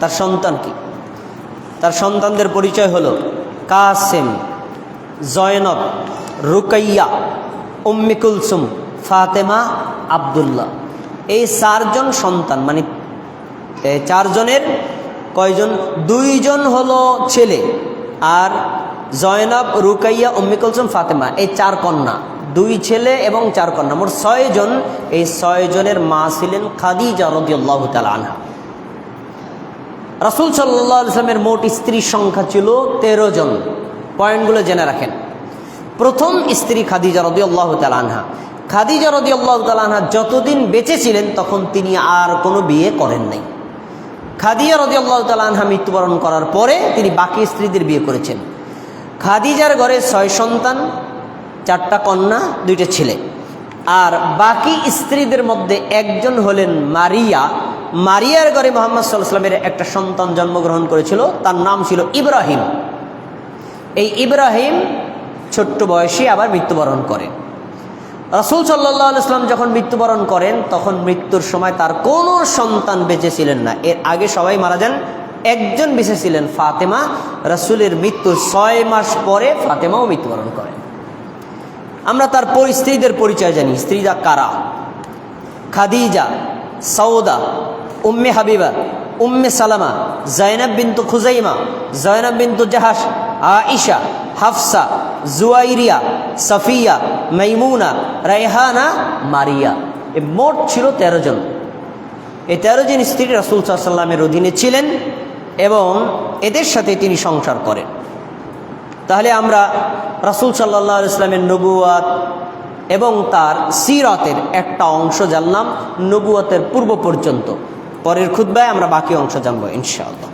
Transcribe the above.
তার সন্তান কি? তার সন্তানদের পরিচয় হলো কাসেম, জয়নব, রুকাইয়া, উম্মে কুলসুম, ফাতেমা, আব্দুল্লাহ। এই 4 জন সন্তান, মানে 4 জনের কয়জন? 2 জন হলো ছেলে, আর জয়নব, রুকাইয়া, উম্মে কুলসুম, ফাতেমা এই 4 কন্যা। 2 ছেলে এবং 4 কন্যা, মোট 6 জন। এই 6 জনের মা ছিলেন খাদিজা রাদিয়াল্লাহু তাআলা আনহা। রাসূল সাল্লাল্লাহু আলাইহি ওয়াসাল্লামের মোট স্ত্রীর সংখ্যা ছিল 13 জন। পয়েন্টগুলো জেনে রাখেন। প্রথম স্ত্রী খাদিজা রাদিয়াল্লাহু তাআলা আনহা। খাদিজা রাদিয়াল্লাহু তাআলা আনহা যতদিন বেঁচে ছিলেন তখন তিনি আর কোনো বিয়ে করেন নাই। খাদিজা রাদিয়াল্লাহু তাআলা আনহা মৃত্যুবরণ করার পরে তিনি বাকি স্ত্রীদের বিয়ে করেছেন। খাদিজার ঘরে 6 সন্তান, 4টা কন্যা, 2টা ছেলে। আর বাকি স্ত্রীদের মধ্যে একজন হলেন মারিয়া। মারিয়ার ঘরে মুহাম্মদ সাল্লাল্লাহু আলাইহি ওয়াসাল্লামের একটা সন্তান জন্মগ্রহণ করেছিল, তার নাম ছিল ইব্রাহিম। এই ইব্রাহিম ছোট্ট বয়সে আবার মৃত্যুবরণ করেন। রাসূল সাল্লাল্লাহু আলাইহি ওয়াসাল্লাম যখন মৃত্যুবরণ করেন তখন মৃত্যুর সময় তার কোনো সন্তান বেঁচে ছিলেন না। এর আগে সবাই মারা যান, একজন বেঁচে ছিলেন, ফাতেমা। রাসূলের মৃত্যুর 6 মাস পরে ফাতেমাও মৃত্যুবরণ করেন। আমরা তার স্ত্রীদের পরিচয় জানি। স্ত্রীরা কারা? খাদিজা, সৌদা, উম্মে হাবিবা, উম্মে সালামা, জাইনাব বিনতু খুজাইমা, জাইনাব বিনতু জাহাশ, আয়েশা, হাফসা, জুয়াইরিয়া, সাফিয়া, মাইমুনা, রায়হানা, মারিয়া। এ মোট ছিল 13 জন। এই 13 জন স্ত্রী রাসূল সাল্লাল্লাহু আলাইহি ওয়াসাল্লামের অধীনে ছিলেন এবং এদের সাথে তিনি সংসার করেন। তাহলে আমরা রাসূল সাল্লাল্লাহু আলাইহি ওয়াসাল্লামের নবুয়ত এবং তার সিরাতের একটা অংশ জানলাম, নবুয়তের পূর্ব পর্যন্ত। পরের খুতবায় আমরা বাকি অংশ জানবো ইনশাআল্লাহ।